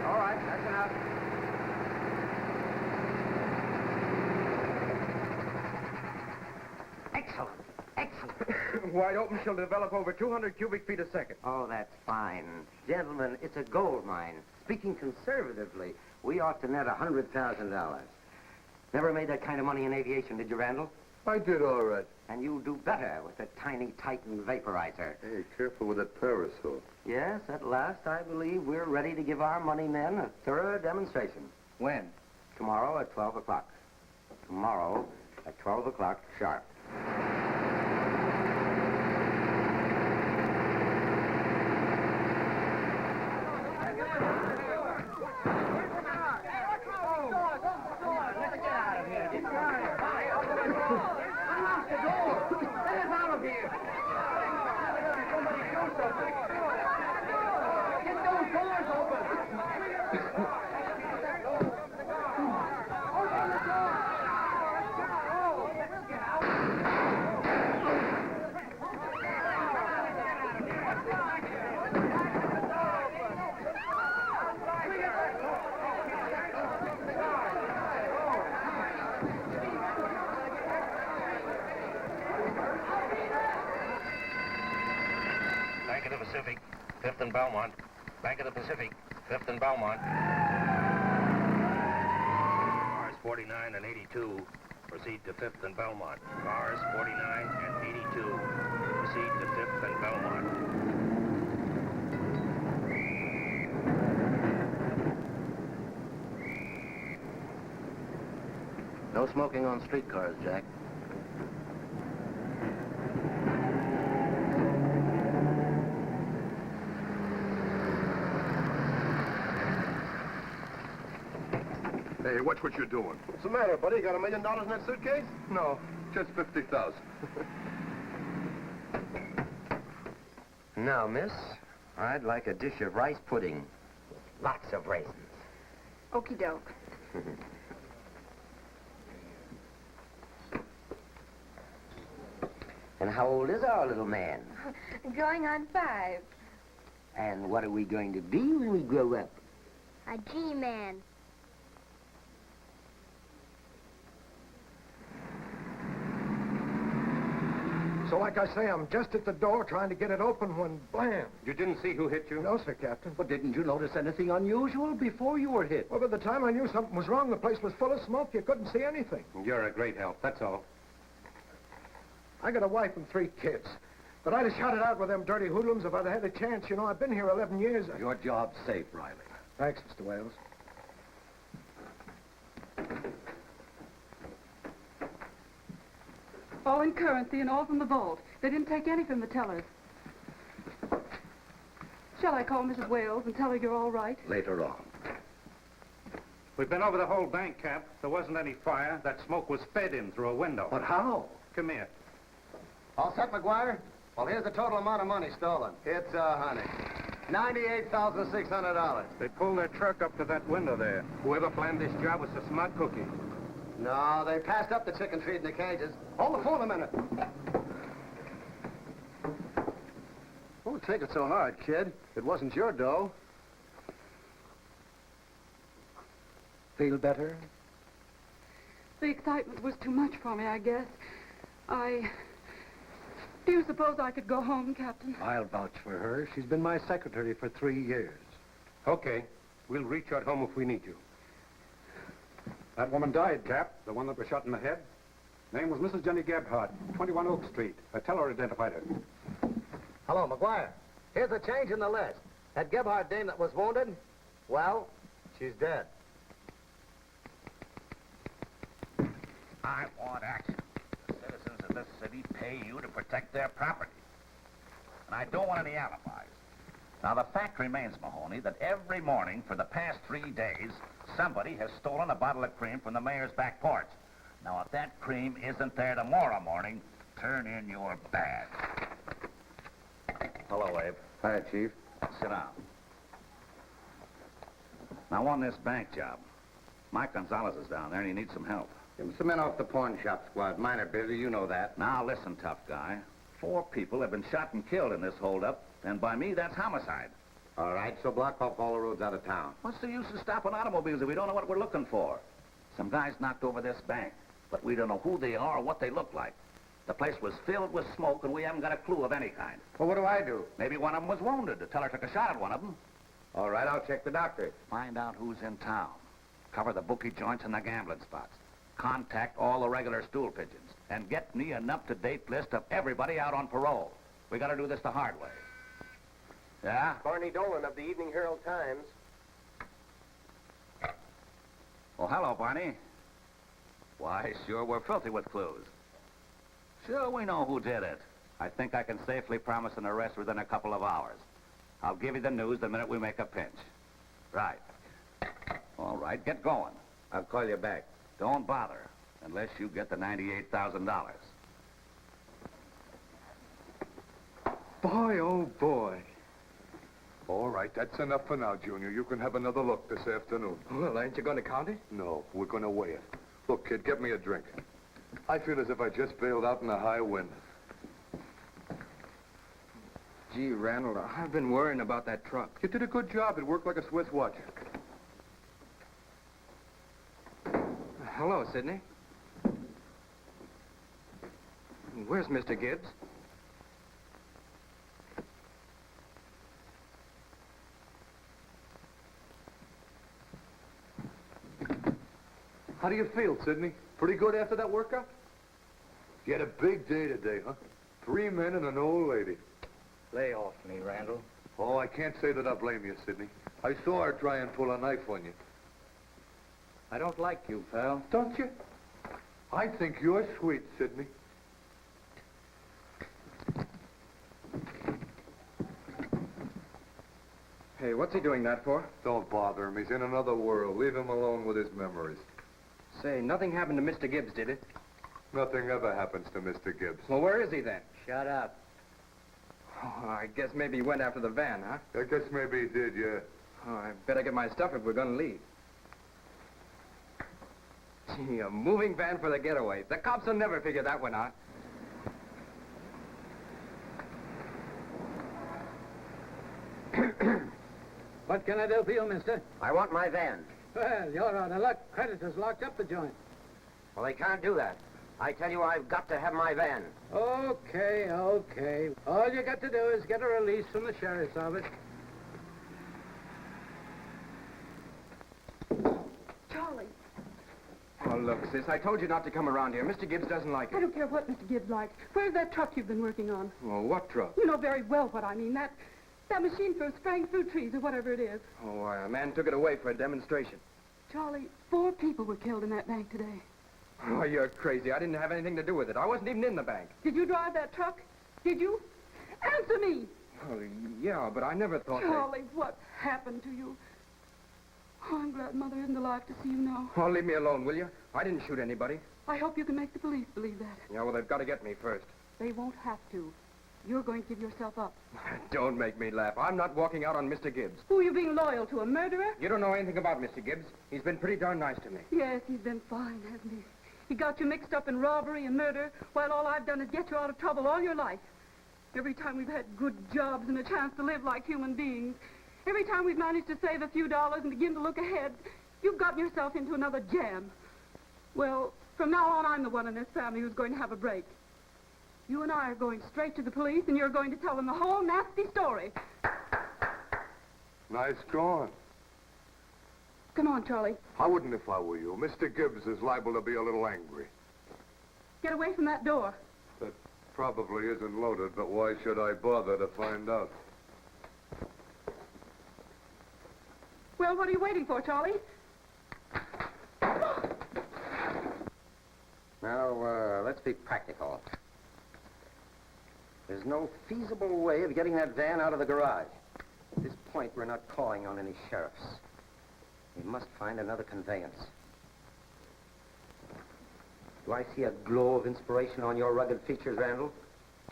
right, that's enough. Excellent, excellent. Wide open, she'll develop over 200 cubic feet a second. Oh, that's fine. Gentlemen, it's a gold mine. Speaking conservatively, we ought to net $100,000. Never made that kind of money in aviation, did you, Randall? I did all right. And you'll do better with the tiny Titan vaporizer. Hey, careful with that parasol. Yes, at last I believe we're ready to give our money men a thorough demonstration. When? Tomorrow at 12 o'clock. Tomorrow at 12 o'clock sharp. Bank of the Pacific, 5th and Belmont. Bank of the Pacific, 5th and Belmont. Cars 49 and 82 proceed to 5th and Belmont. Cars 49 and 82 proceed to 5th and Belmont. No smoking on streetcars, Jack. Hey, watch what you're doing. What's the matter, buddy? You got $1 million in that suitcase? No, just 50,000. Now, miss, I'd like a dish of rice pudding. Lots of raisins. Okie doke. And how old is our little man? Going on 5. And what are we going to be when we grow up? A G-man. So like I say, I'm just at the door trying to get it open when blam. You didn't see who hit you? No, sir, Captain. But didn't you notice anything unusual before you were hit? Well, by the time I knew something was wrong, the place was full of smoke. You couldn't see anything. You're a great help, that's all. I got a wife and 3 kids. But I'd have shot it out with them dirty hoodlums if I'd had a chance. You know, I've been here 11 years. Your job's safe, Riley. Thanks, Mr. Wales. All in currency and all from the vault. They didn't take any from the tellers. Shall I call Mrs. Wales and tell her you're all right? Later on. We've been over the whole bank, Cap. There wasn't any fire. That smoke was fed in through a window. But how? Come here. All set, McGuire? Well, here's the total amount of money stolen. It's, honey, $98,600. They pulled their truck up to that window there. Whoever planned this job was a smart cookie. No, they passed up the chicken feed in the cages. Hold the phone a minute. Don't take it so hard, kid. It wasn't your dough. Feel better? The excitement was too much for me, I guess. Do you suppose I could go home, Captain? I'll vouch for her. She's been my secretary for 3 years. Okay. We'll reach out home if we need you. That woman died, Cap. The one that was shot in the head. Name was Mrs. Jenny Gebhardt, 21 Oak Street. A teller identified her. Hello, McGuire. Here's a change in the list. That Gebhardt dame that was wounded, well, she's dead. I want action. The citizens of this city pay you to protect their property. And I don't want any alibis. Now, the fact remains, Mahoney, that every morning for the past 3 days, somebody has stolen a bottle of cream from the mayor's back porch. Now, if that cream isn't there tomorrow morning, turn in your badge. Hello, Abe. Hi, Chief. Sit down. Now, on this bank job, Mike Gonzalez is down there and he needs some help. Give some men off the pawn shop squad. Minor busy, you know that. Now, listen, tough guy. 4 people have been shot and killed in this holdup, and by me, that's homicide. All right, so block off all the roads out of town. What's the use of stopping automobiles if we don't know what we're looking for? Some guys knocked over this bank, but we don't know who they are or what they look like. The place was filled with smoke, and we haven't got a clue of any kind. Well, what do I do? Maybe one of them was wounded. The teller took a shot at one of them. All right, I'll check the doctor. Find out who's in town. Cover the bookie joints and the gambling spots. Contact all the regular stool pigeons. And get me an up-to-date list of everybody out on parole. We gotta do this the hard way. Yeah? Barney Dolan of the Evening Herald Times. Oh, hello, Barney. Why, sure, we're filthy with clues. Sure, we know who did it. I think I can safely promise an arrest within a couple of hours. I'll give you the news the minute we make a pinch. Right. All right, get going. I'll call you back. Don't bother, unless you get the $98,000. Boy, oh, boy. All right, that's enough for now, Junior. You can have another look this afternoon. Well, ain't you going to count it? No, we're going to weigh it. Look, kid, get me a drink. I feel as if I just bailed out in a high wind. Gee, Randall, I've been worrying about that truck. You did a good job. It worked like a Swiss watch. Hello, Sidney. Where's Mr. Gibbs? How do you feel, Sidney? Pretty good after that workout? You had a big day today, huh? 3 men and an old lady. Lay off me, Randall. Oh, I can't say that I blame you, Sidney. I saw her try and pull a knife on you. I don't like you, pal. Don't you? I think you're sweet, Sidney. Hey, what's he doing that for? Don't bother him. He's in another world. Leave him alone with his memories. Say, nothing happened to Mr. Gibbs, did it? Nothing ever happens to Mr. Gibbs. Well, where is he then? Shut up. Oh, I guess maybe he went after the van, huh? I guess maybe he did, yeah. Oh, I better get my stuff if we're going to leave. Gee, a moving van for the getaway. The cops will never figure that one out. What can I do for you, mister? I want my van. Well, you're out of luck. Creditors locked up the joint. Well, they can't do that. I tell you, I've got to have my van. Okay, okay. All you got to do is get a release from the sheriff's office. Charlie, Oh, look, sis, I told you not to come around here. Mr. Gibbs doesn't like I it. don't care what Mr. Gibbs likes. Where's that truck you've been working on? Oh, what truck? You know very well what I mean. That machine for spraying fruit trees or whatever it is. Oh, a man took it away for a demonstration. Charlie, 4 people were killed in that bank today. Oh, you're crazy. I didn't have anything to do with it. I wasn't even in the bank. Did you drive that truck? Did you? Answer me! Oh, yeah, but I never thought that... Charlie, what happened to you? Oh, I'm glad Mother isn't alive to see you now. Oh, leave me alone, will you? I didn't shoot anybody. I hope you can make the police believe that. Yeah, well, they've got to get me first. They won't have to. You're going to give yourself up. Don't make me laugh. I'm not walking out on Mr. Gibbs. Who are you being loyal to, a murderer? You don't know anything about Mr. Gibbs. He's been pretty darn nice to me. Yes, he's been fine, hasn't he? He got you mixed up in robbery and murder, while all I've done is get you out of trouble all your life. Every time we've had good jobs and a chance to live like human beings, every time we've managed to save a few dollars and begin to look ahead, you've gotten yourself into another jam. Well, from now on, I'm the one in this family who's going to have a break. You and I are going straight to the police, and you're going to tell them the whole nasty story. Nice going. Come on, Charlie. I wouldn't if I were you. Mr. Gibbs is liable to be a little angry. Get away from that door. That probably isn't loaded, but why should I bother to find out? Well, what are you waiting for, Charlie? Now, let's be practical. There's no feasible way of getting that van out of the garage. At this point, we're not calling on any sheriffs. We must find another conveyance. Do I see a glow of inspiration on your rugged features, Randall?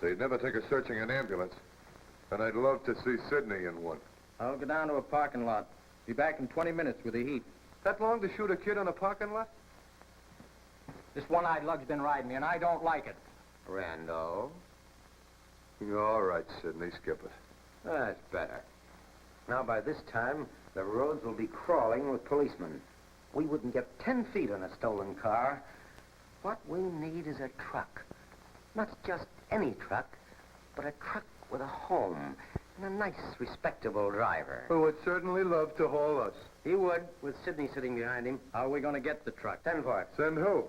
They'd never take a searching an ambulance. And I'd love to see Sidney in one. I'll go down to a parking lot. Be back in 20 minutes with the heat. That long to shoot a kid on a parking lot? This one-eyed lug's been riding me, and I don't like it. Randall? All right, Sidney, skip it. That's better. Now, by this time, the roads will be crawling with policemen. We wouldn't get 10 feet on a stolen car. What we need is a truck. Not just any truck, but a truck with a home and a nice, respectable driver. Who would certainly love to haul us. He would, with Sidney sitting behind him. How are we going to get the truck? Send for it. Send who?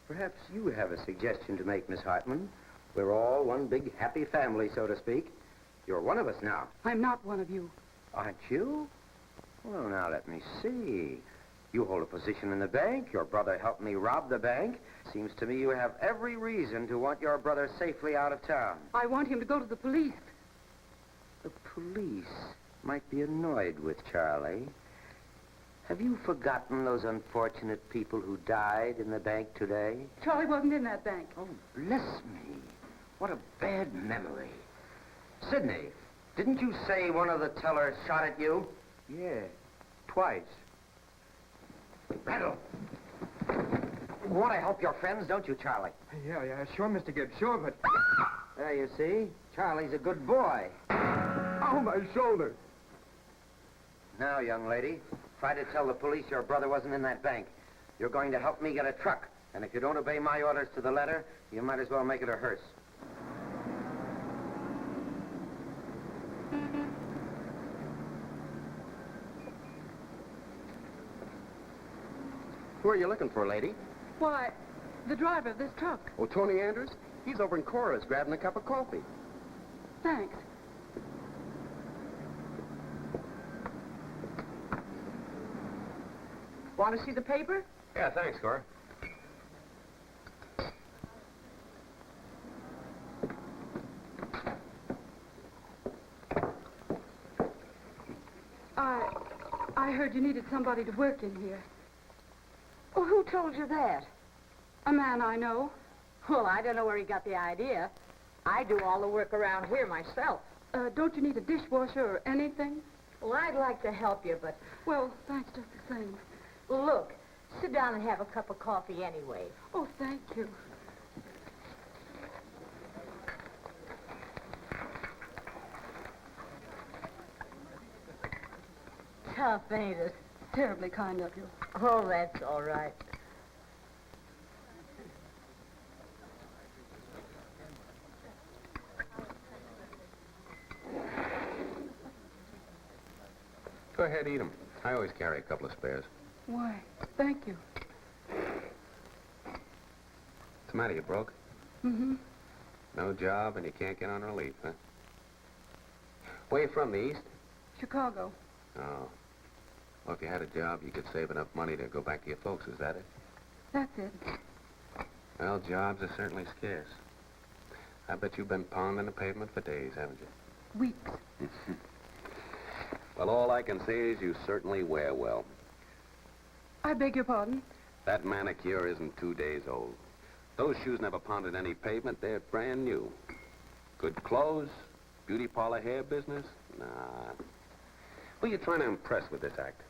Perhaps you have a suggestion to make, Miss Hartman. We're all one big happy family, so to speak. You're one of us now. I'm not one of you. Aren't you? Well, now, let me see. You hold a position in the bank. Your brother helped me rob the bank. Seems to me you have every reason to want your brother safely out of town. I want him to go to the police. The police might be annoyed with Charlie. Have you forgotten those unfortunate people who died in the bank today? Charlie wasn't in that bank. Oh, bless me. What a bad memory. Sidney, didn't you say one of the tellers shot at you? Yeah, twice. Randall. You want to help your friends, don't you, Charlie? Yeah, sure, Mr. Gibbs, sure, but... There you see. Charlie's a good boy. Oh, my shoulder. Now, young lady, try to tell the police your brother wasn't in that bank. You're going to help me get a truck. And if you don't obey my orders to the letter, you might as well make it a hearse. Who are you looking for, lady? Why, the driver of this truck. Oh, Tony Anders? He's over in Cora's grabbing a cup of coffee. Thanks. Want to see the paper? Yeah, thanks, Cora. I heard you needed somebody to work in here. Well, who told you that? A man I know. Well, I don't know where he got the idea. I do all the work around here myself. Don't you need a dishwasher or anything? Well, I'd like to help you, but... Well, thanks just the same. Look, sit down and have a cup of coffee anyway. Oh, thank you. Tough, ain't it? Terribly kind of you. Oh, that's all right. Go ahead, eat them. I always carry a couple of spares. Why, thank you. What's the matter, you broke? Mm-hmm. No job and you can't get on relief, huh? Where you from, the East? Chicago. Oh. Well, if you had a job, you could save enough money to go back to your folks, is that it? That's it. Well, jobs are certainly scarce. I bet you've been pounding the pavement for days, haven't you? Weeks. Well, all I can say is you certainly wear well. I beg your pardon? That manicure isn't 2 days old. Those shoes never pounded any pavement. They're brand new. Good clothes, beauty parlor hair business? Nah. Who are you trying to impress with this act?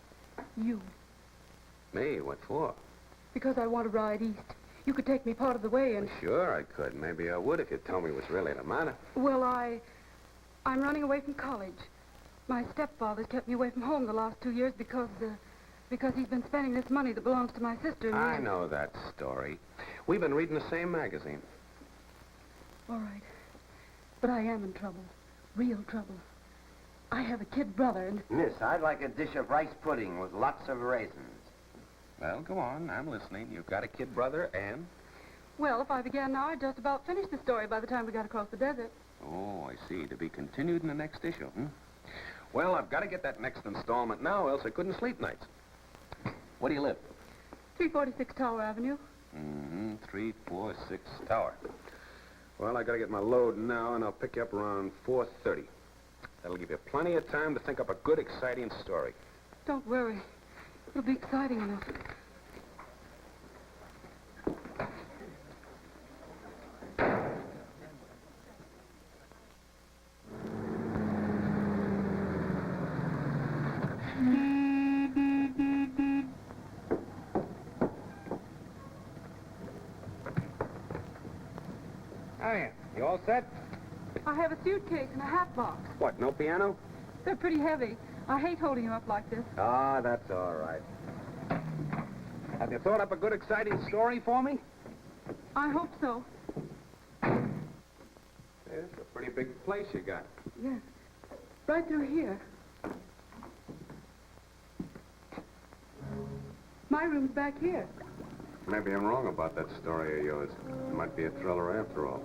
You. Me? What for? Because I want to ride east. You could take me part of the way and... Sure I could. Maybe I would if you'd tell me what's really the matter. Well, I'm running away from college. My stepfather's kept me away from home the last 2 years because he's been spending this money that belongs to my sister and I know that story. We've been reading the same magazine. All right. But I am in trouble. Real trouble. I have a kid brother and... Miss, I'd like a dish of rice pudding with lots of raisins. Well, go on. I'm listening. You've got a kid brother and... Well, if I began now, I'd just about finish the story by the time we got across the desert. Oh, I see. To be continued in the next issue, Well, I've got to get that next installment now, else I couldn't sleep nights. Where do you live? 346 Tower Avenue. 346 Tower. Well, I got to get my load now, and I'll pick you up around 4:30. That'll give you plenty of time to think up a good, exciting story. Don't worry. It'll be exciting enough. Hiya. You all set? I have a suitcase and a hat box. What, no piano? They're pretty heavy. I hate holding you up like this. Ah, that's all right. Have you thought up a good, exciting story for me? I hope so. It's a pretty big place you got. Yes. Right through here. My room's back here. Maybe I'm wrong about that story of yours. It might be a thriller after all.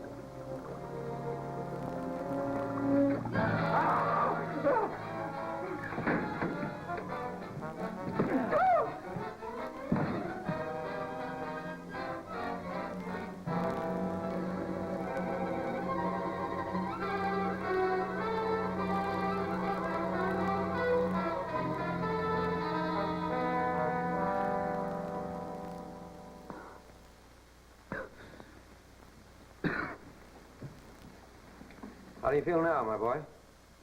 How do you feel now, my boy?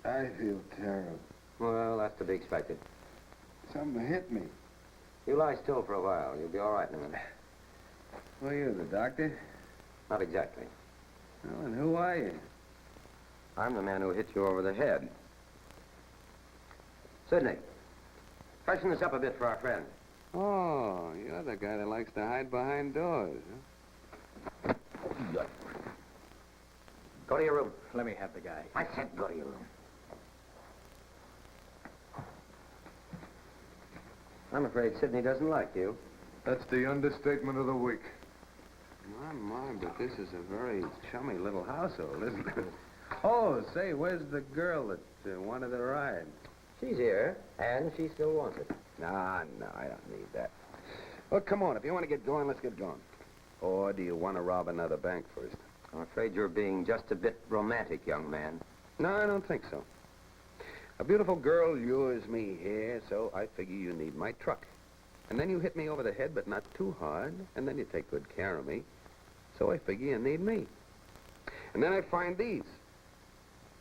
I feel terrible. Well, that's to be expected. Something hit me. You lie still for a while. You'll be all right in a minute. Who are you, the doctor? Not exactly. Well, and who are you? I'm the man who hit you over the head. Sidney, freshen this up a bit for our friend. Oh, you're the guy that likes to hide behind doors, huh? Go to your room. Let me have the guy. I said go to your room. I'm afraid Sidney doesn't like you. That's the understatement of the week. My, but this is a very chummy little household, isn't it? Oh, say, where's the girl that wanted the ride? She's here, and she still wants it. No, I don't need that. Well, come on, if you want to get going, let's get going. Or do you want to rob another bank first? I'm afraid you're being just a bit romantic, young man. No, I don't think so. A beautiful girl lures me here, so I figure you need my truck. And then you hit me over the head, but not too hard, and then you take good care of me. So I figure you need me. And then I find these.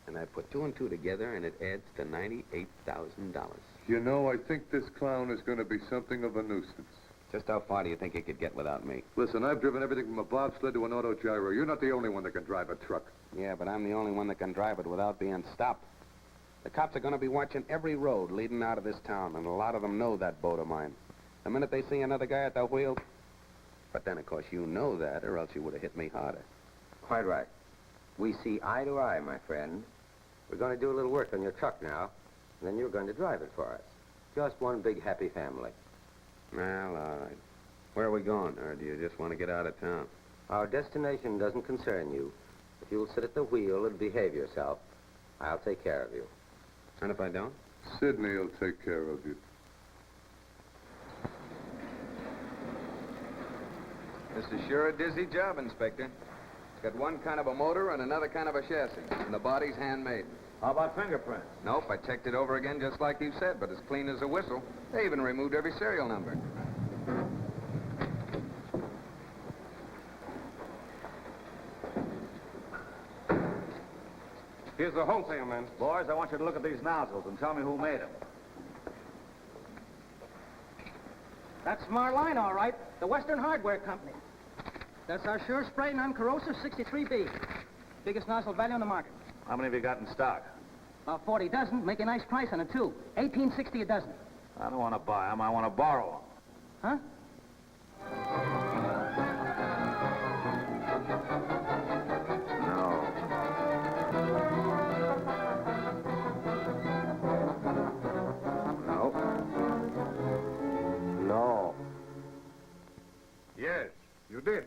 And I put two and two together, and it adds to $98,000. You know, I think this clown is going to be something of a nuisance. Just how far do you think you could get without me? Listen, I've driven everything from a bobsled to an auto gyro. You're not the only one that can drive a truck. Yeah, but I'm the only one that can drive it without being stopped. The cops are going to be watching every road leading out of this town, and a lot of them know that boat of mine. The minute they see another guy at the wheel... But then, of course, you know that, or else you would have hit me harder. Quite right. We see eye to eye, my friend. We're going to do a little work on your truck now, and then you're going to drive it for us. Just one big happy family. Well, all right. Where are we going, or do you just want to get out of town? Our destination doesn't concern you. If you'll sit at the wheel and behave yourself, I'll take care of you. And if I don't? Sidney will take care of you. This is sure a dizzy job, Inspector. It's got one kind of a motor and another kind of a chassis, and the body's handmade. How about fingerprints? Nope, I checked it over again just like you said, but as clean as a whistle. They even removed every serial number. Here's the wholesale man. Boys, I want you to look at these nozzles and tell me who made them. That's from our line, all right. The Western Hardware Company. That's our sure spray non-corrosive 63B. Biggest nozzle value on the market. How many have you got in stock? About 40 dozen. Make a nice price on it, too. $18.60 a dozen. I don't want to buy them. I want to borrow them. Huh? No. Yes, you did.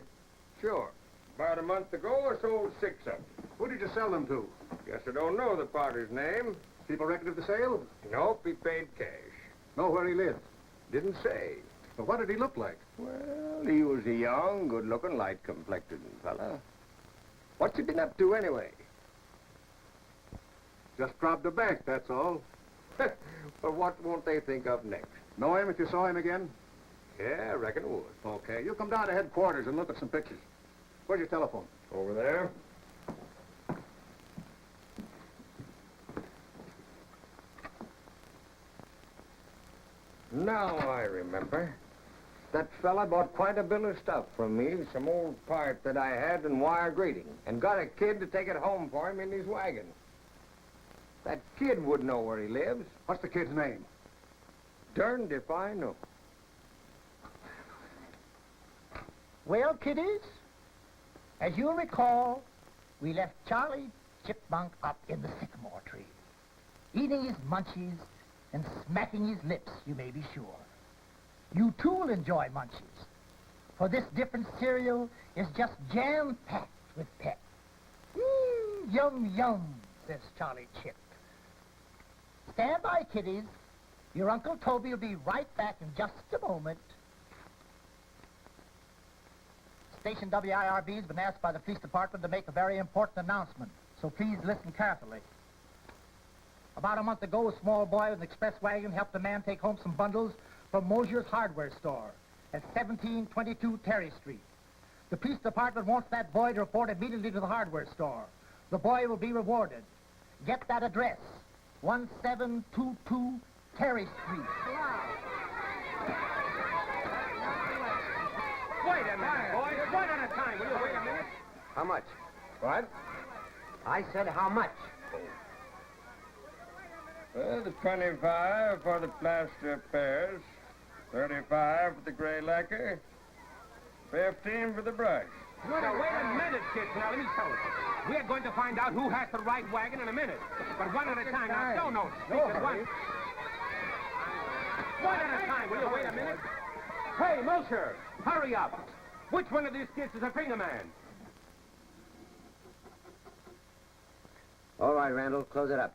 Sure. About a month ago, I sold 6 of them. Who did you sell them to? Guess I don't know the party's name. People record of the sale? Nope, he paid cash. Know where he lived? Didn't say. But what did he look like? Well, he was a young, good-looking, light-complected fella. What's he been up to, anyway? Just robbed a bank, that's all. Well, what won't they think of next? Know him if you saw him again? Yeah, I reckon it would. Okay, you come down to headquarters and look at some pictures. Where's your telephone? Over there. Now I remember. That fella bought quite a bill of stuff from me, some old pipe that I had and wire grating, and got a kid to take it home for him in his wagon. That kid would know where he lives. What's the kid's name? Derned if I know. Well, kiddies, as you'll recall, we left Charlie Chipmunk up in the sycamore tree, eating his munchies and smacking his lips, you may be sure. You too will enjoy munchies, for this different cereal is just jam-packed with pep. Yum, yum, says Charlie Chip. Stand by, kiddies. Your Uncle Toby will be right back in just a moment. Station WIRB has been asked by the police department to make a very important announcement, so please listen carefully. About a month ago, a small boy with an express wagon helped a man take home some bundles from Mosier's hardware store at 1722 Terry Street. The police department wants that boy to report immediately to the hardware store. The boy will be rewarded. Get that address, 1722 Terry Street. Wait a minute, boys. One at a time. Will you wait a minute? How much? What? I said how much? Well, the 25 for the plaster pears, 35 for the gray lacquer, 15 for the brush. Now, wait a minute, kids. Now, let me tell you. We're going to find out who has the right wagon in a minute. But one at a time. Now, don't speak at once. One at a time. Will you wait a minute? Hey, Mosher, hurry up. Which one of these kids is a finger man? All right, Randall, close it up.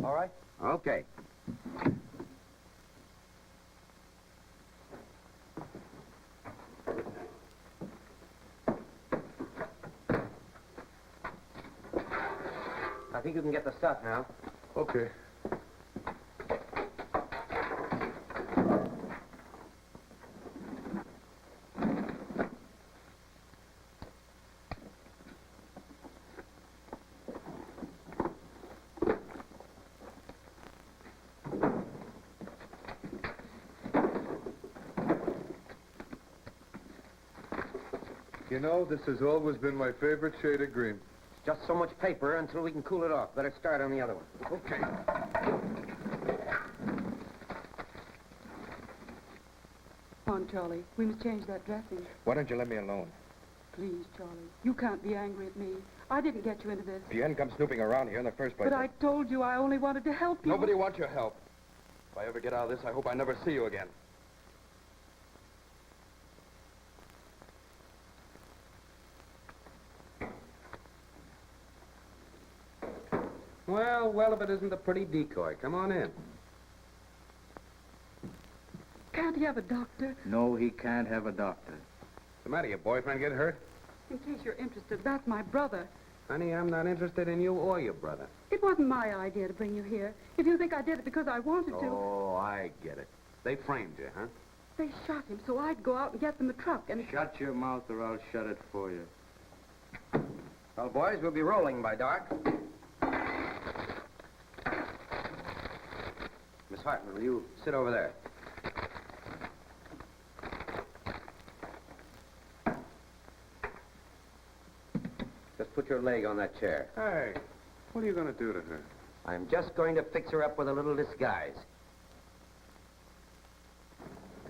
All right? Okay. I think you can get the stuff now. Okay. You know, this has always been my favorite shade of green. Just so much paper until we can cool it off. Better start on the other one. Okay. Come on, Charlie. We must change that dressing. Why don't you let me alone? Please, Charlie. You can't be angry at me. I didn't get you into this. You hadn't come snooping around here in the first place. But I told you I only wanted to help you. Nobody wants your help. If I ever get out of this, I hope I never see you again. Well, if it isn't a pretty decoy. Come on in. Can't he have a doctor? No, he can't have a doctor. What's the matter? Your boyfriend get hurt? In case you're interested, that's my brother. Honey, I'm not interested in you or your brother. It wasn't my idea to bring you here. If you think I did it because I wanted to... Oh, I get it. They framed you, huh? They shot him, so I'd go out and get them a truck and... Shut your mouth or I'll shut it for you. Well, boys, we'll be rolling by dark. Miss Hartman, will you sit over there? Just put your leg on that chair. Hey, what are you going to do to her? I'm just going to fix her up with a little disguise.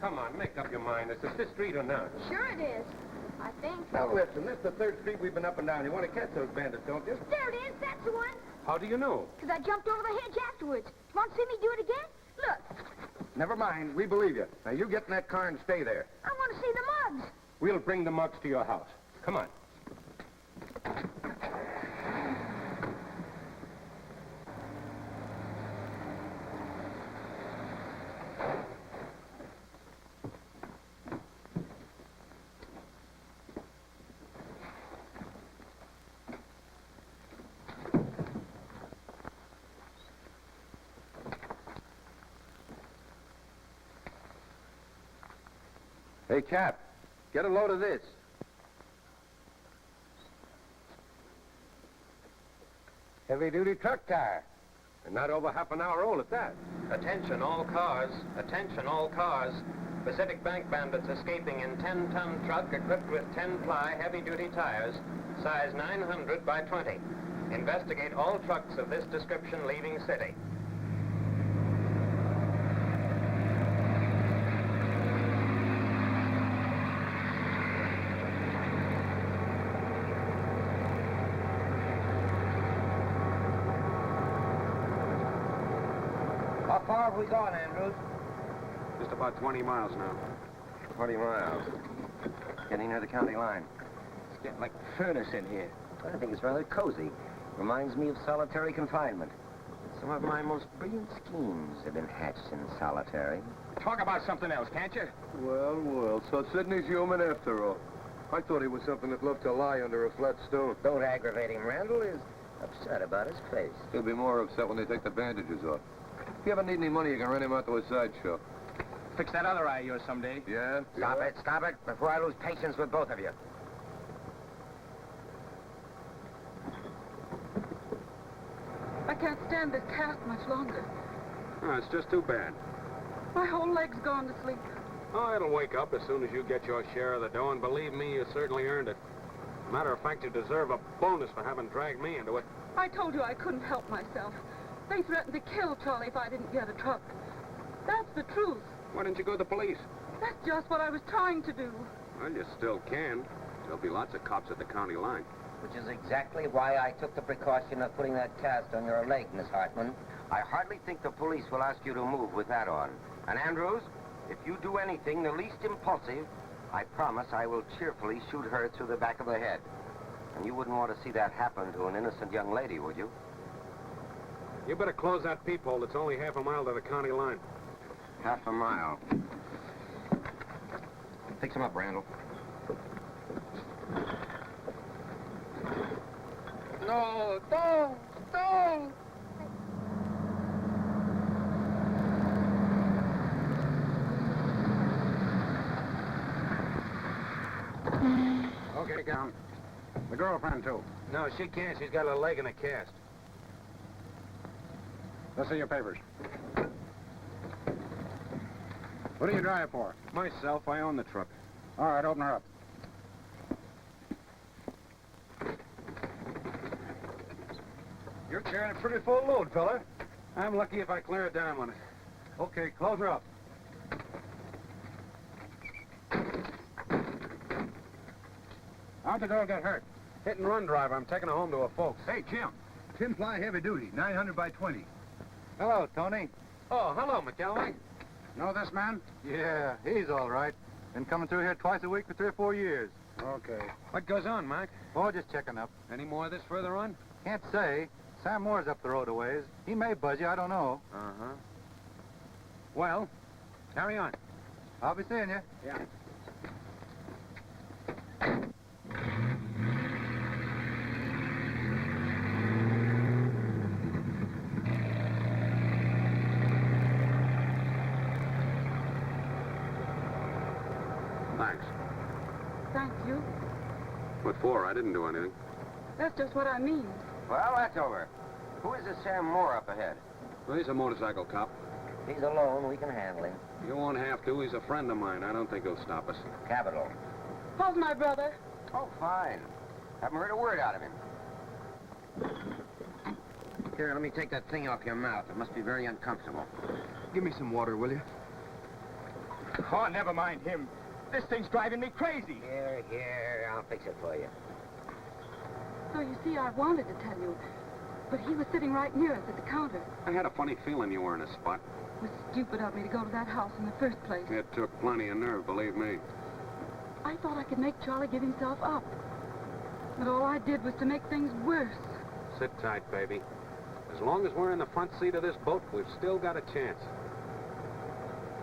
Come on, make up your mind. Is this the street or not? Sure it is. I think Now, so. listen, this is the third street we've been up and down. You want to catch those bandits, don't you? There it is. That's the one. How do you know? Because I jumped over the hedge afterwards. Want to see me do it again? Look. Never mind. We believe you. Now, you get in that car and stay there. I want to see the mugs. We'll bring the mugs to your house. Come on. Hey, Cap, get a load of this. Heavy-duty truck tire. And not over half an hour old at that. Attention all cars. Attention all cars. Pacific Bank bandits escaping in 10-ton truck equipped with 10-ply heavy-duty tires, size 900 by 20. Investigate all trucks of this description leaving city. How far have we gone, Andrews? Just about 20 miles now. 20 miles. Getting near the county line. It's getting like a furnace in here. I think it's rather cozy. Reminds me of solitary confinement. Some of my most brilliant schemes have been hatched in solitary. Talk about something else, can't you? Well, well, so Sidney's human after all. I thought he was something that loved to lie under a flat stone. Don't aggravate him, Randall. Is upset about his face. He'll be more upset when they take the bandages off. If you ever need any money, you can rent him out to a sideshow. Fix that other eye of yours someday. Yeah? Stop it, before I lose patience with both of you. I can't stand this cast much longer. Oh, it's just too bad. My whole leg's gone to sleep. Oh, it'll wake up as soon as you get your share of the dough, and believe me, you certainly earned it. Matter of fact, you deserve a bonus for having dragged me into it. I told you I couldn't help myself. They threatened to kill Charlie if I didn't get a truck. That's the truth. Why didn't you go to the police? That's just what I was trying to do. Well, you still can. There'll be lots of cops at the county line. Which is exactly why I took the precaution of putting that cast on your leg, Miss Hartman. I hardly think the police will ask you to move with that on. And Andrews, if you do anything the least impulsive, I promise I will cheerfully shoot her through the back of the head. And you wouldn't want to see that happen to an innocent young lady, would you? You better close that peephole. It's only half a mile to the county line. Half a mile. Fix him up, Randall. No, don't! Okay, come. The girlfriend, too. No, she can't. She's got a leg in a cast. Let's see your papers. What do you drive for? Myself, I own the truck. All right, open her up. You're carrying a pretty full load, fella. I'm lucky if I clear a dime on it. Okay, close her up. How'd the girl get hurt? Hit and run driver. I'm taking her home to her folks. Hey, Jim. 10-ply heavy duty, 900 by 20. Hello, Tony. Oh, hello, McElroy. Know this man? Yeah, he's all right. Been coming through here twice a week for 3 or 4 years. Okay. What goes on, Mike? Oh, just checking up. Any more of this further on? Can't say. Sam Moore's up the road a ways. He may buzz you, I don't know. Uh-huh. Well, carry on. I'll be seeing you. Yeah. Thanks. Thank you. What for? I didn't do anything. That's just what I mean. Well, that's over. Who is this Sam Moore up ahead? Well, he's a motorcycle cop. He's alone. We can handle him. You won't have to. He's a friend of mine. I don't think he'll stop us. Capital. How's my brother? Oh, fine. Haven't heard a word out of him. Here, let me take that thing off your mouth. It must be very uncomfortable. Give me some water, will you? Oh, never mind him. This thing's driving me crazy. Here, I'll fix it for you. So you see, I wanted to tell you, but he was sitting right near us at the counter. I had a funny feeling you were in a spot. It was stupid of me to go to that house in the first place. It took plenty of nerve, believe me. I thought I could make Charlie give himself up. But all I did was to make things worse. Sit tight, baby. As long as we're in the front seat of this boat, we've still got a chance.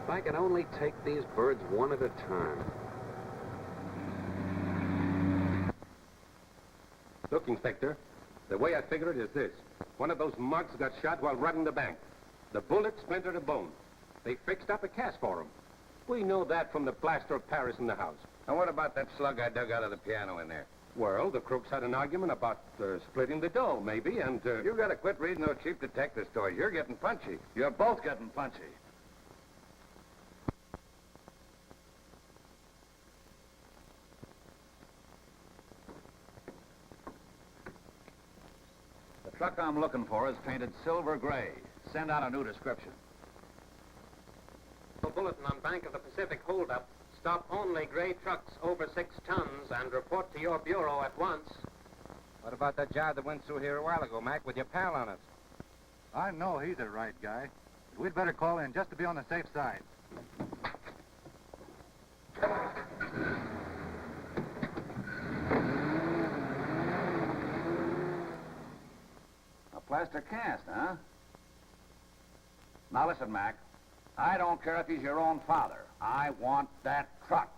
If I could only take these birds one at a time. Look, Inspector, the way I figure it is this. One of those mugs got shot while robbing the bank. The bullet splintered a bone. They fixed up a cast for him. We know that from the plaster of Paris in the house. And what about that slug I dug out of the piano in there? Well, the crooks had an argument about splitting the dough, maybe, and... You gotta quit reading those cheap detective stories. You're getting punchy. You're both getting punchy. The truck I'm looking for is painted silver gray. Send out a new description. A bulletin on Bank of the Pacific holdup. Stop only gray trucks over 6 tons and report to your bureau at once. What about that job that went through here a while ago, Mac, with your pal on it? I know he's the right guy. But we'd better call in just to be on the safe side. A plaster cast, huh? Now listen, Mac. I don't care if he's your own father. I want that truck.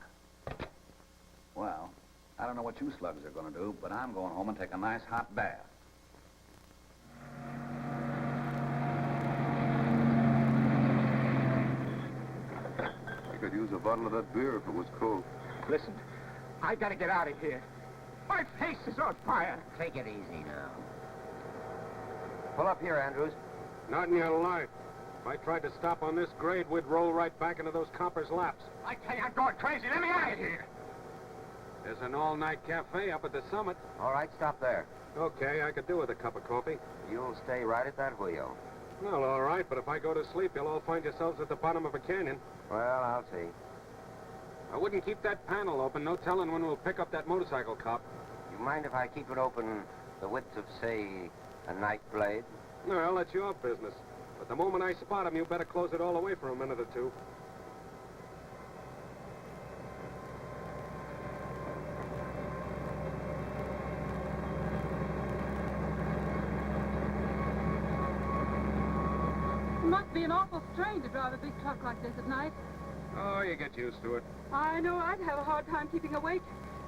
Well, I don't know what you slugs are going to do, but I'm going home and take a nice hot bath. I could use a bottle of that beer if it was cold. Listen, I gotta get out of here. My face is on fire. Take it easy now. Pull up here, Andrews. Not in your life. If I tried to stop on this grade, we'd roll right back into those coppers' laps. I tell you, I'm going crazy. Let me out of here. There's an all-night cafe up at the summit. All right, stop there. Okay, I could do with a cup of coffee. You'll stay right at that wheel. Well, all right, but if I go to sleep, you'll all find yourselves at the bottom of a canyon. Well, I'll see. I wouldn't keep that panel open. No telling when we'll pick up that motorcycle cop. You mind if I keep it open the width of, say, a knife blade? Well, that's your business. But the moment I spot him, you better close it all away for a minute or two. It must be an awful strain to drive a big truck like this at night. Oh, you get used to it. I know I'd have a hard time keeping awake.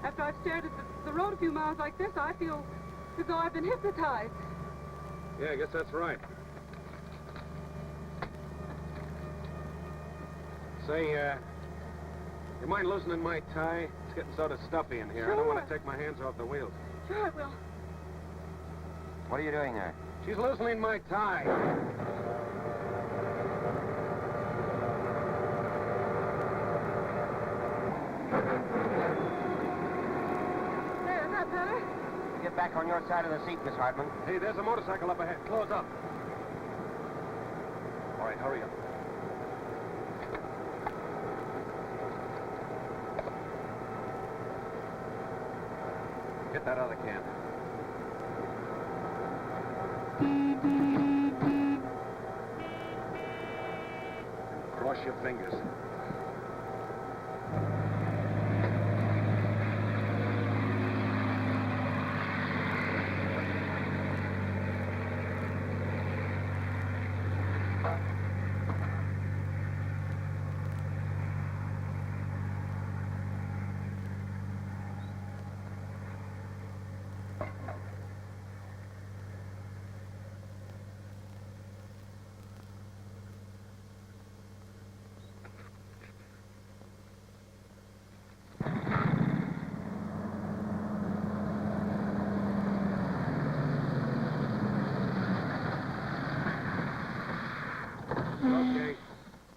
After I've stared at the road a few miles like this, I feel as though I've been hypnotized. Yeah, I guess that's right. Say, you mind loosening my tie? It's getting sort of stuffy in here. Sure. I don't want to take my hands off the wheels. Sure, I will. What are you doing there? She's loosening my tie. There, is that better? Get back on your side of the seat, Miss Hartman. Hey, there's a motorcycle up ahead. Close up. All right, hurry up. Get that other can. Cross your fingers. Okay.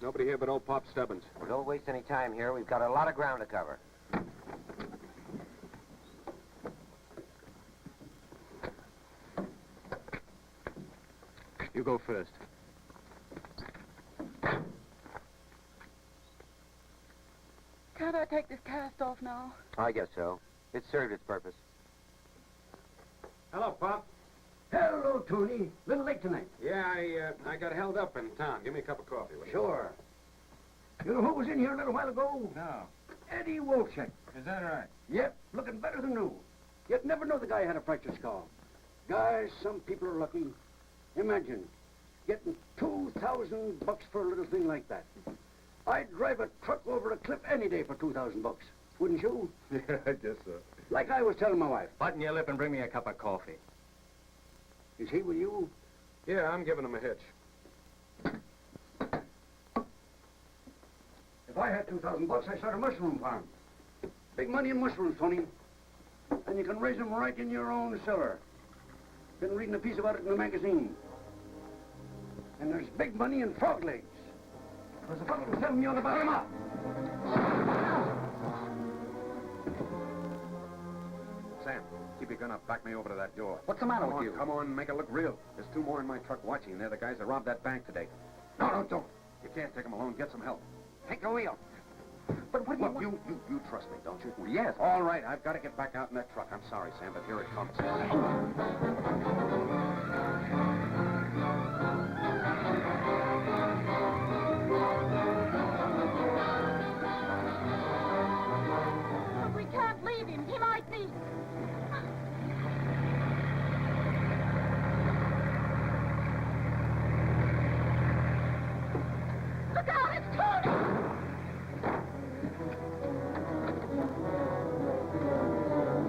Nobody here but old Pop Stubbins. Well, don't waste any time here. We've got a lot of ground to cover. You go first. Can't I take this cast off now? I guess so. It served its purpose. Hello, Pop. Hello, Tony. Little late tonight. Yeah, I got held up in town. Give me a cup of coffee, will you? Sure. You know who was in here a little while ago? No. Eddie Wolchek. Is that right? Yep, looking better than new. You'd never know the guy had a fractured skull. Guys, some people are lucky. Imagine, getting $2,000 for a little thing like that. I'd drive a truck over a cliff any day for $2,000, wouldn't you? Yeah, I guess so. Like I was telling my wife. Button your lip and bring me a cup of coffee. Is he with you? Yeah, I'm giving him a hitch. If I had $2,000, I'd start a mushroom farm. Big money in mushrooms, Tony. And and you can raise them right in your own cellar. Been reading a piece about it in the magazine. And there's big money in frog legs. There's a fellow who's telling me on the bottom up. Sam, keep your gun up. Back me over to that door. What's the matter with you? Come on, make it look real. There's 2 more in my truck watching. They're the guys that robbed that bank today. No, don't. You can't take them alone. Get some help. Take the wheel. But what do you want? You trust me, don't you? Well, yes. All right, I've got to get back out in that truck. I'm sorry, Sam, but here it comes. But we can't leave him. He might be... Look out, it's Tony!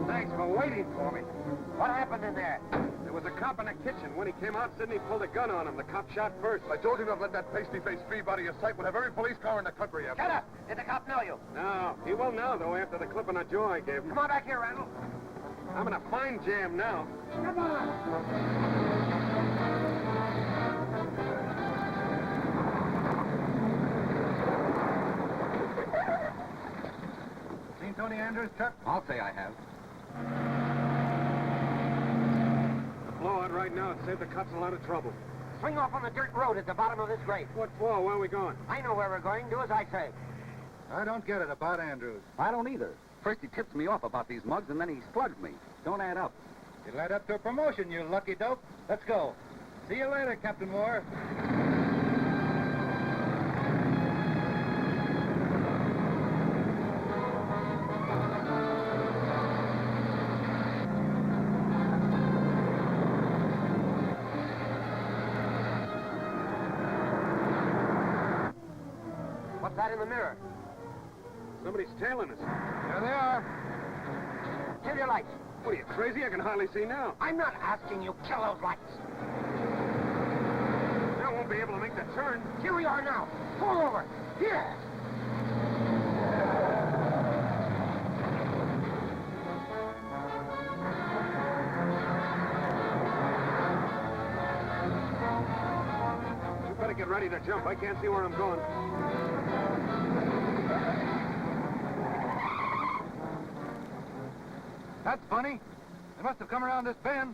Thanks for waiting for me. What happened in there? There was a cop in the kitchen. When he came out, Sidney pulled a gun on him. The cop shot first. I told you not to let that pasty-faced thief out of your sight. We'll have every police car in the country after. Shut up! Did the cop know you? No, he will now, though, after the clip on the jaw I gave him. Come on back here, Randall. I'm in a fine jam now. Come on! Seen Tony Andrews' truck? I'll say I have. The blowout right now would save the cops a lot of trouble. Swing off on the dirt road at the bottom of this grate. What for? Where are we going? I know where we're going. Do as I say. I don't get it about Andrews. I don't either. First he tips me off about these mugs, and then he slugs me. Don't add up. It'll add up to a promotion, you lucky dope. Let's go. See you later, Captain Moore. What's that in the mirror? Somebody's tailing us. There they are. Kill your lights. What, are you crazy? I can hardly see now. I'm not asking you. Kill those lights. I won't be able to make the turn. Here we are now. Pull over. Here. You better get ready to jump. I can't see where I'm going. That's funny. They must have come around this bend.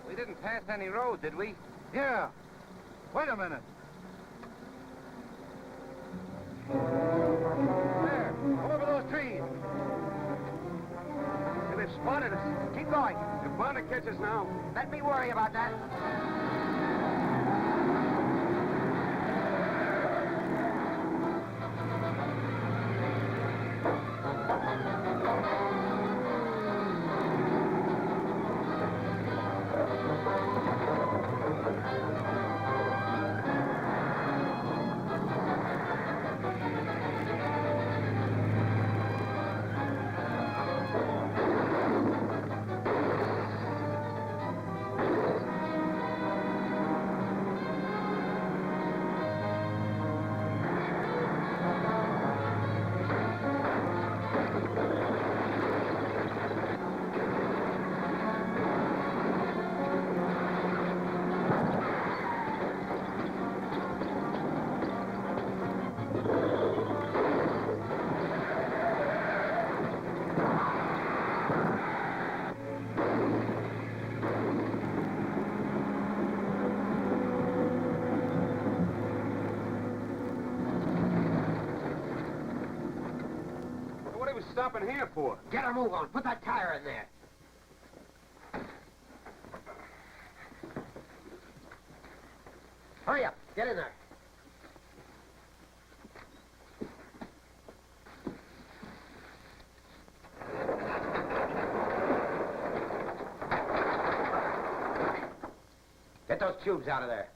We didn't pass any road, did we? Yeah. Wait a minute. There, over those trees. Hey, they've spotted us. Keep going. They're bound to catch us now. Let me worry about that. What are we stopping here for? Get a move on. Put that tire in there. Hurry up. Get in there. Get those tubes out of there.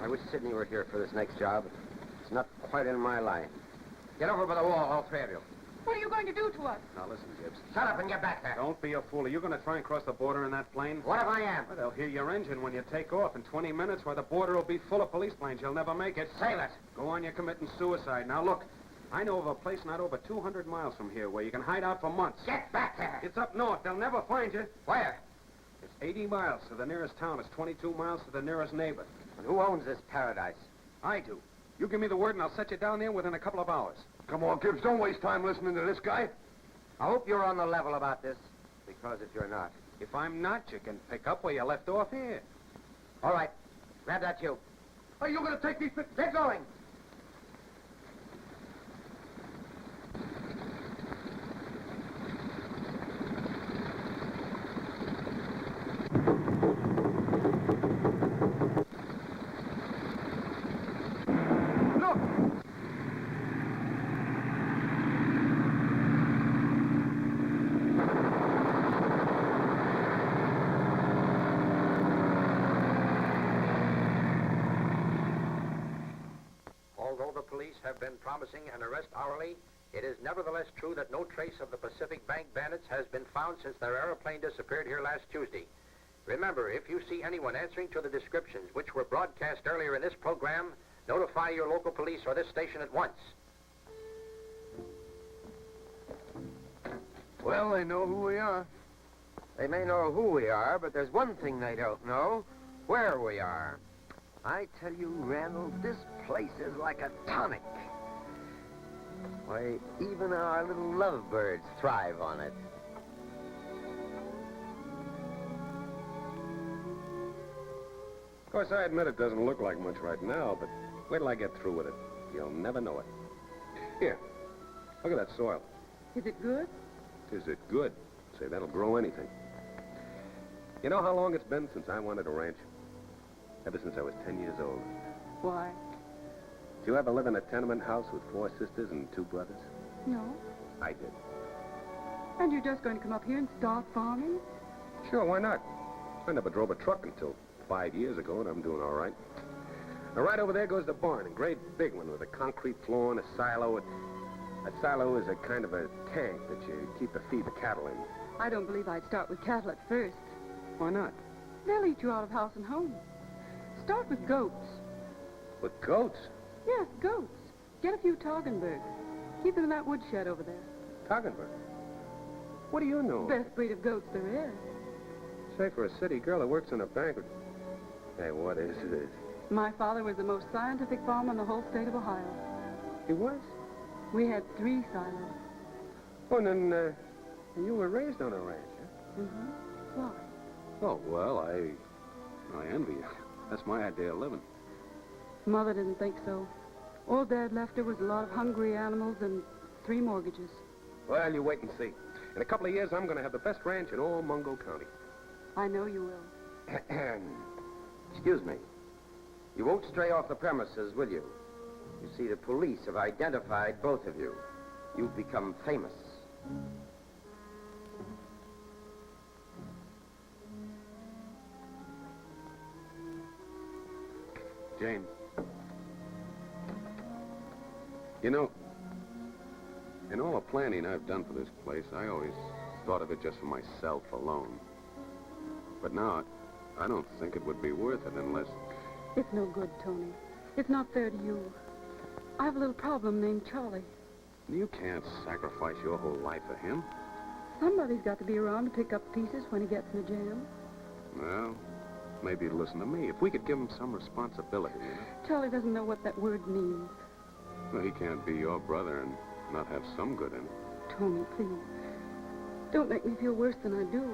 I wish Sidney were here for this next job. It's not quite in my line. Get over by the wall, all 3 of you. What are you going to do to us? Now, listen, Gibbs. Shut up and get back there. Don't be a fool. Are you going to try and cross the border in that plane? What if I am? Well, they'll hear your engine when you take off. In 20 minutes, where the border will be full of police planes. You'll never make it. Sail it. Go on, you're committing suicide. Now, look. I know of a place not over 200 miles from here where you can hide out for months. Get back there. It's up north. They'll never find you. Where? It's 80 miles to the nearest town. It's 22 miles to the nearest neighbor. And who owns this paradise? I do. You give me the word and I'll set you down there within a couple of hours. Come on, Gibbs, don't waste time listening to this guy. I hope you're on the level about this, because if you're not... If I'm not, you can pick up where you left off here. All right. Grab that tube. Are you going to take these... Get going. Although the police have been promising an arrest hourly, it is nevertheless true that no trace of the Pacific Bank bandits has been found since their airplane disappeared here last Tuesday. Remember, if you see anyone answering to the descriptions which were broadcast earlier in this program, notify your local police or this station at once. Well, they know who we are. They may know who we are, but there's one thing they don't know. Where we are. I tell you, Randall, this place is like a tonic. Why, even our little lovebirds thrive on it. Of course, I admit it doesn't look like much right now, but wait till I get through with it. You'll never know it. Here, look at that soil. Is it good? Is it good? Say, that'll grow anything. You know how long it's been since I wanted a ranch? Ever since I was 10 years old. Why? Did you ever live in a tenement house with 4 sisters and 2 brothers? No. I did. And you're just going to come up here and start farming? Sure, why not? I never drove a truck until 5 years ago, and I'm doing all right. Now, right over there goes the barn, a great big one with a concrete floor and a silo. A silo is a kind of a tank that you keep the feed the cattle in. I don't believe I'd start with cattle at first. Why not? They'll eat you out of house and home. Start with goats. With goats? Yes, goats. Get a few Toggenburg. Keep them in that woodshed over there. Toggenburg? What do you know? Best breed of goats there is. Say, for a city girl that works in a bank... Hey, what is this? My father was the most scientific farmer in the whole state of Ohio. He was? We had 3 silos. Oh, and then, you were raised on a ranch, huh? Mm-hmm. Why? Oh, well, I envy you. That's my idea of living. Mother didn't think so. All Dad left her was a lot of hungry animals and 3 mortgages. Well, you wait and see. In a couple of years, I'm going to have the best ranch in all Mungo County. I know you will. Excuse me. You won't stray off the premises, will you? You see, the police have identified both of you. You've become famous. Jane. You know, in all the planning I've done for this place, I always thought of it just for myself alone. But now, I don't think it would be worth it unless... It's no good, Tony. It's not fair to you. I have a little problem named Charlie. You can't sacrifice your whole life for him. Somebody's got to be around to pick up pieces when he gets in a jam. Well, maybe he'd listen to me. If we could give him some responsibility, you know? Charlie doesn't know what that word means. Well, he can't be your brother and not have some good in him. Tony, please. Don't make me feel worse than I do.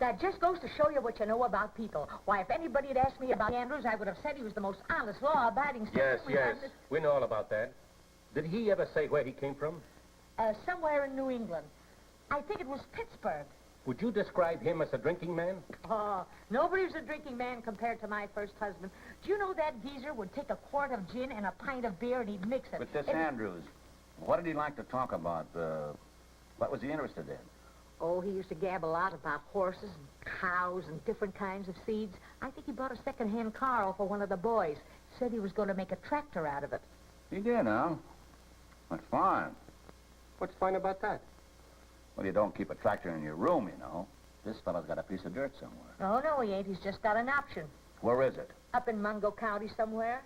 That just goes to show you what you know about people. Why, if anybody had asked me about Andrews, I would have said he was the most honest, law-abiding... Yes, we know all about that. Did he ever say where he came from? Somewhere in New England. I think it was Pittsburgh. Would you describe him as a drinking man? Oh, nobody's a drinking man compared to my first husband. Do you know that geezer would take a quart of gin and a pint of beer and he'd mix it? But this Andrews, What did he like to talk about? What was he interested in? Oh, he used to gab a lot about horses and cows and different kinds of seeds. I think he bought a second-hand car off of one of the boys. Said he was going to make a tractor out of it. He did, huh? That's fine. What's fine about that? Well, you don't keep a tractor in your room, you know. This fellow's got a piece of dirt somewhere. Oh, no, he ain't. He's just got an option. Where is it? Up in Mungo County somewhere.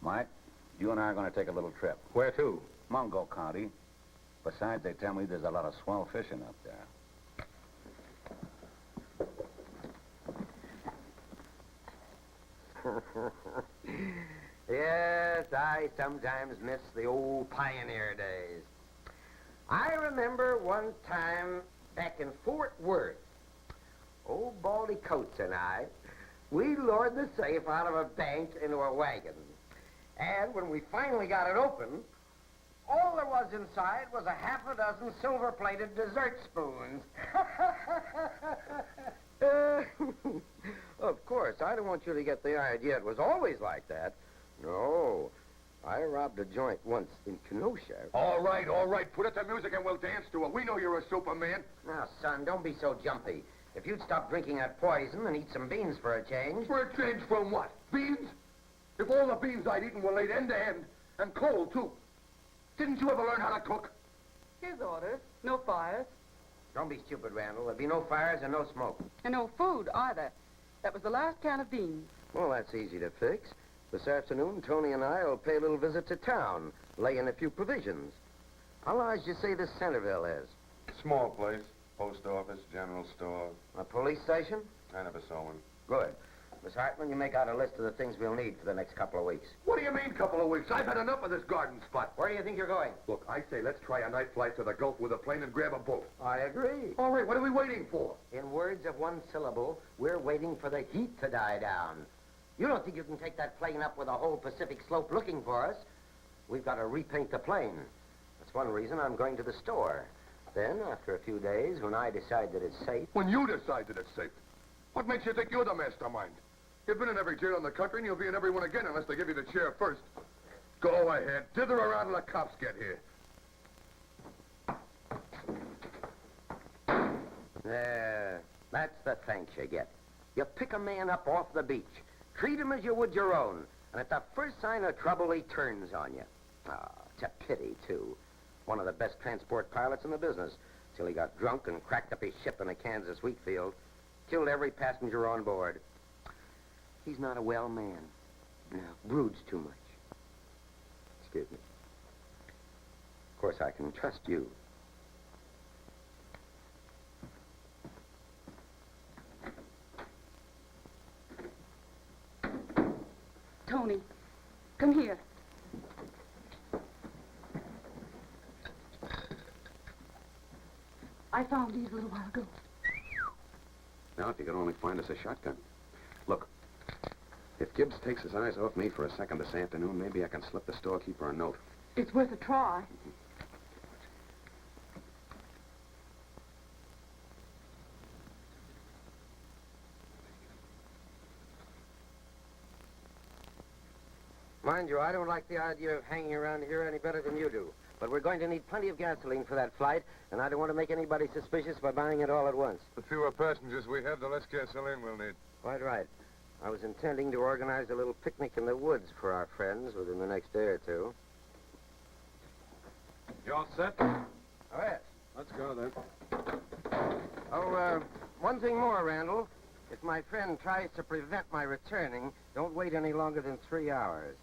Mike, you and I are going to take a little trip. Where to? Mungo County. Besides, they tell me there's a lot of swell fishing up there. Yes, I sometimes miss the old pioneer days. I remember one time back in Fort Worth, old Baldy Coates and I, we lured the safe out of a bank into a wagon. And when we finally got it open, all there was inside was a half a dozen silver-plated dessert spoons. Of course, I don't want you to get the idea it was always like that. No, I robbed a joint once in Kenosha. All right. Put up the music and we'll dance to it. We know you're a Superman. Now, son, don't be so jumpy. If you'd stop drinking that poison and eat some beans for a change... For a change from what? Beans? If all the beans I'd eaten were laid end to end, and cold, too. Didn't you ever learn how to cook? His orders. No fires. Don't be stupid, Randall. There'll be no fires and no smoke. And no food, either. That was the last can of beans. Well, that's easy to fix. This afternoon, Tony and I will pay a little visit to town, lay in a few provisions. How large do you say this Centerville is? Small place. Post office, general store. A police station? I never saw one. Good. Miss Hartman, you make out a list of the things we'll need for the next couple of weeks. What do you mean, couple of weeks? I've had enough of this garden spot. Where do you think you're going? Look, I say let's try a night flight to the Gulf with a plane and grab a boat. I agree. All right, what are we waiting for? In words of one syllable, we're waiting for the heat to die down. You don't think you can take that plane up with a whole Pacific slope looking for us? We've got to repaint the plane. That's one reason I'm going to the store. Then, after a few days, when I decide that it's safe... When you decide that it's safe? What makes you think you're the mastermind? You've been in every jail in the country, and you'll be in every one again unless they give you the chair first. Go ahead. Dither around till the cops get here. There. That's the thanks you get. You pick a man up off the beach, treat him as you would your own, and at the first sign of trouble, he turns on you. Ah, it's a pity, too. One of the best transport pilots in the business, till he got drunk and cracked up his ship in a Kansas wheat field. Killed every passenger on board. He's not a well man. No, broods too much. Excuse me. Of course, I can trust you. Tony, come here. I found these a little while ago. Now, if you could only find us a shotgun. Look, if Gibbs takes his eyes off me for a second this afternoon, maybe I can slip the storekeeper a note. It's worth a try. Mind you, I don't like the idea of hanging around here any better than you do. But we're going to need plenty of gasoline for that flight, and I don't want to make anybody suspicious by buying it all at once. The fewer passengers we have, the less gasoline we'll need. Quite right. I was intending to organize a little picnic in the woods for our friends within the next day or two. You all set? Oh, yes. Let's go, then. Oh, one thing more, Randall. If my friend tries to prevent my returning, don't wait any longer than 3 hours.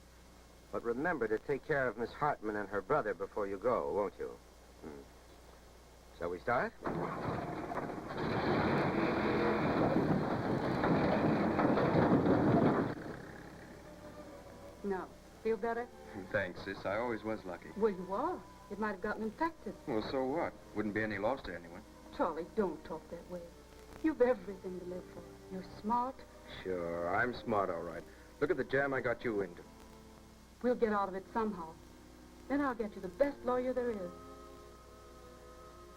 But remember to take care of Miss Hartman and her brother before you go, won't you? Shall we start? Now, feel better? Thanks, sis. I always was lucky. Well, you are. It might have gotten infected. Well, so what? Wouldn't be any loss to anyone. Charlie, don't talk that way. You've everything to live for. You're smart. Sure, I'm smart, all right. Look at the jam I got you into. We'll get out of it somehow. Then I'll get you the best lawyer there is.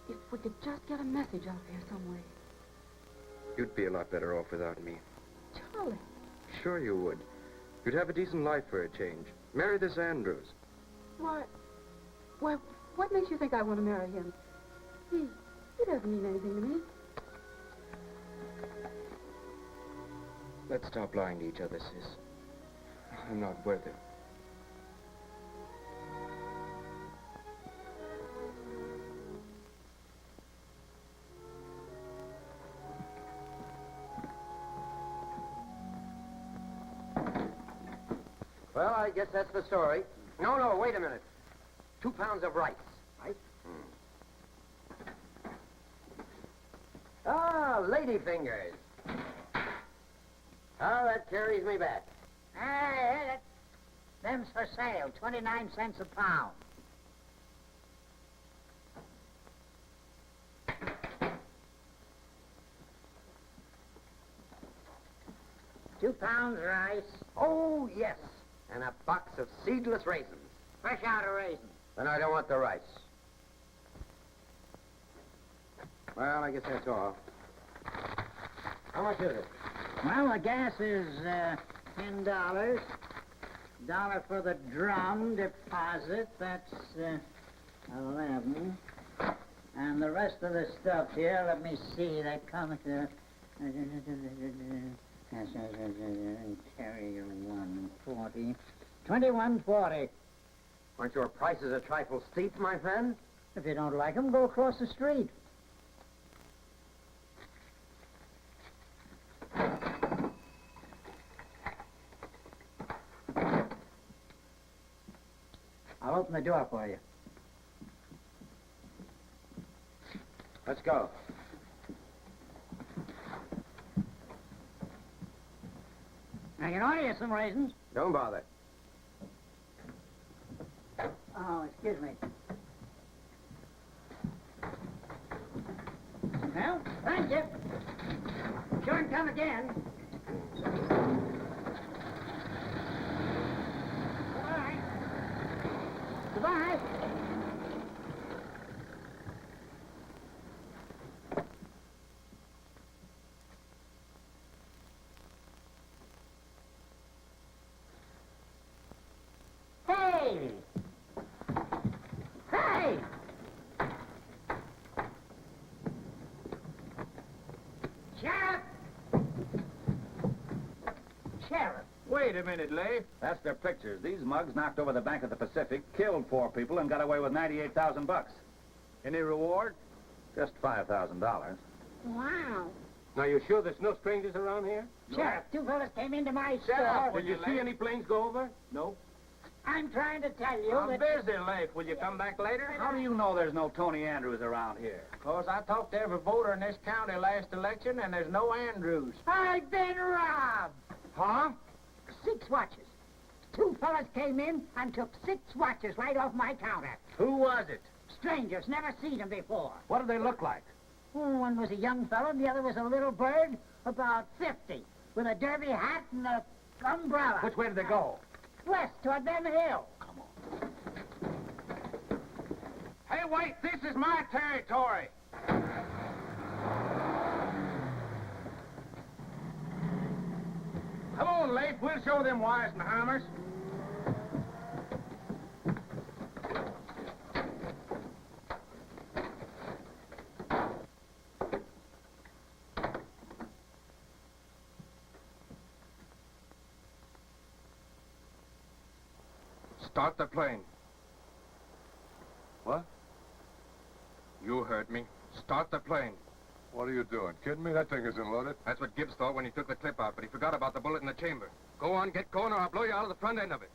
If we could just get a message out here some way. You'd be a lot better off without me. Charlie. Sure you would. You'd have a decent life for a change. Marry this Andrews. Why, What makes you think I want to marry him? He doesn't mean anything to me. Let's stop lying to each other, sis. I'm not worth it. Well, I guess that's the story. No, wait a minute. 2 pounds of rice. Right? Ah, lady fingers. Oh, that carries me back. Hey, them's for sale, 29 cents a pound. £2 rice. Oh, yes. And a box of seedless raisins. Fresh out of raisins. Then I don't want the rice. Well, I guess that's all. How much is it? Well, the gas is $10. $1 for the drum deposit. That's 11. And the rest of the stuff here, let me see. They come to carrier 140. 21.40. Aren't your prices a trifle steep, my friend? If you don't like them, go across the street. I'll open the door for you. Let's go. I can order you some raisins. Don't bother. Oh, excuse me. Well, thank you. Sure and come again. Goodbye. Goodbye. Hey! Hey! Sheriff! Sheriff! Wait a minute, Leif. That's their pictures. These mugs knocked over the Bank of the Pacific, killed 4 people, and got away with $98,000. Any reward? Just $5,000. Wow. Now, you sure there's no strangers around here? Sheriff, 2 fellas came into my Shut store. up, Did you see any planes go over? No. I'm trying to tell you I'm that... busy, Leif. Will you come back later? How do you know there's no Tony Andrews around here? Because I talked to every voter in this county last election, and there's no Andrews. I've been robbed. Huh? 6 watches. 2 fellas came in and took 6 watches right off my counter. Who was it? Strangers, never seen them before. What do they look like? One was a young fellow, and the other was a little bird, about 50, with a derby hat and a umbrella. Which way did they go? West, toward them hill. Hey, wait, this is my territory. Come on, Leif, we'll show them Weisenheimers. Start the plane. What? You heard me. Start the plane. What are you doing? Kidding me? That thing isn't loaded. That's what Gibbs thought when he took the clip out, but he forgot about the bullet in the chamber. Go on, get going, or I'll blow you out of the front end of it.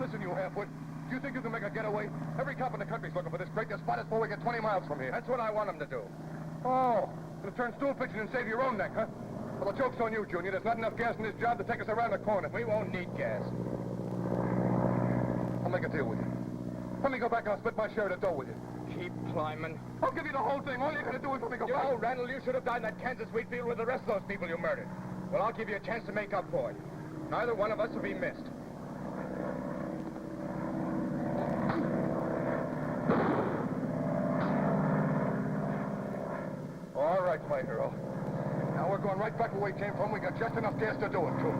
Listen, you halfwit. Do you think you can make a getaway? Every cop in the country's looking for this crate. They'll spot us before we get 20 miles from here. That's what I want him to do. Oh, gonna turn stool pigeon and save your own neck, huh? Well, the joke's on you, Junior. There's not enough gas in this job to take us around the corner. We won't need gas. I'll make a deal with you. Let me go back and I'll split my share of the dough with you. Keep climbing. I'll give you the whole thing. All you gotta do is let me go back. You know, Randall, you should have died in that Kansas wheat field with the rest of those people you murdered. Well, I'll give you a chance to make up for it. Neither one of us will be missed. All right, my hero. Now we're going right back where we came from. We got just enough gas to do it, too.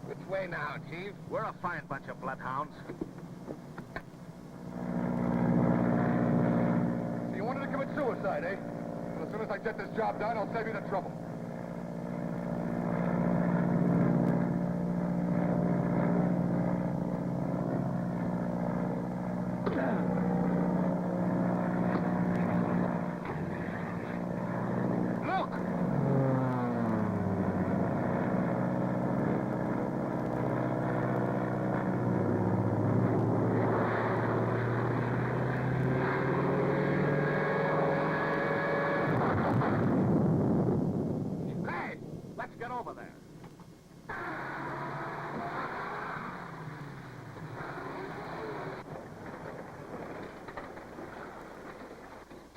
Which way now, Chief? We're a fine bunch of bloodhounds. So you wanted to commit suicide, eh? Well, as soon as I get this job done, I'll save you the trouble. Let's get over there.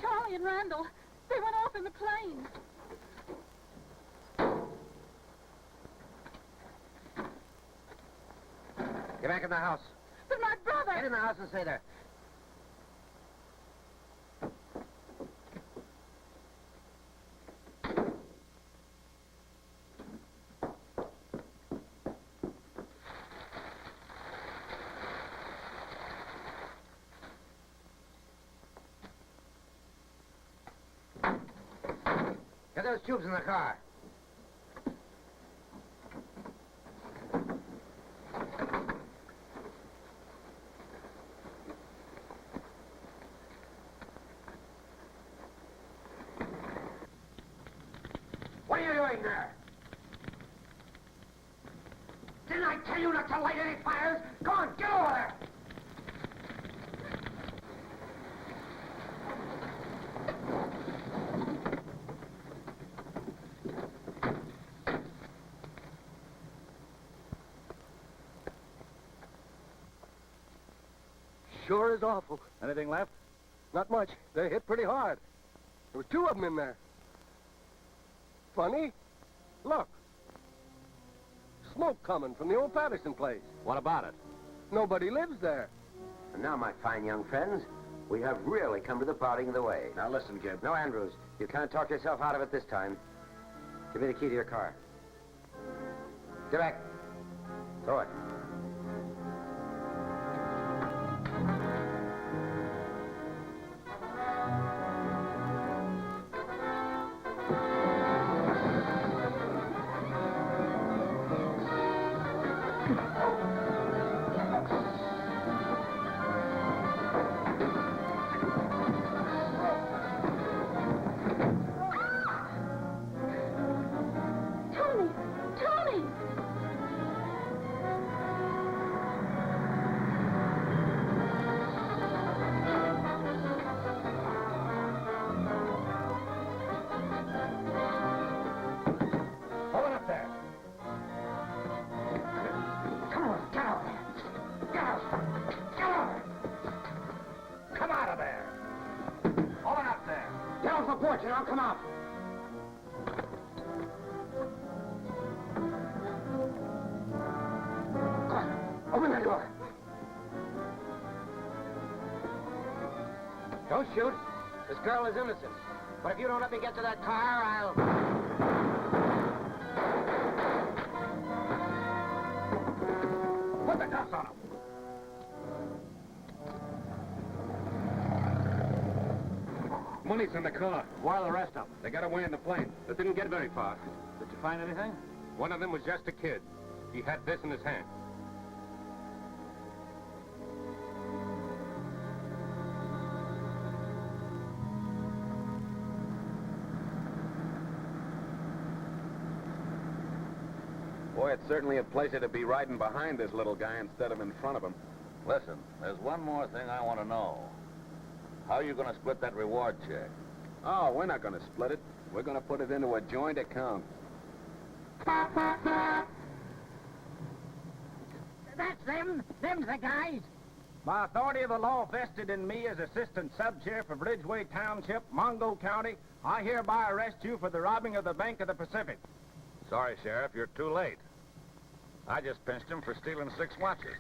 Charlie and Randall, they went off in the plane. Get back in the house. But my brother... Get in the house and stay there. Get those tubes in the car. What are you doing there? Didn't I tell you not to light any fires? Go on, get over there! Sure is awful. Anything left? Not much. They hit pretty hard. There was 2 of them in there. Funny. Look. Smoke coming from the old Patterson place. What about it? Nobody lives there. And now, my fine young friends, we have really come to the parting of the way. Now listen, Gibbs. No, Andrews, you can't talk yourself out of it this time. Give me the key to your car. Get back. Throw it. And I'll come out. Come on, open the door. Don't shoot. This girl is innocent. But if you don't let me get to that car, I'll... Put the cuffs on him. Money's in the car. Where are the rest of them? They got away in the plane. They didn't get very far. Did you find anything? One of them was just a kid. He had this in his hand. Boy, it's certainly a pleasure to be riding behind this little guy instead of in front of him. Listen, there's one more thing I want to know. How are you going to split that reward check? Oh, we're not going to split it. We're going to put it into a joint account. That's them. Them's the guys. By authority of the law vested in me as Assistant Sub-Sheriff of Ridgeway Township, Mongo County, I hereby arrest you for the robbing of the Bank of the Pacific. Sorry, Sheriff, you're too late. I just pinched him for stealing 6 watches.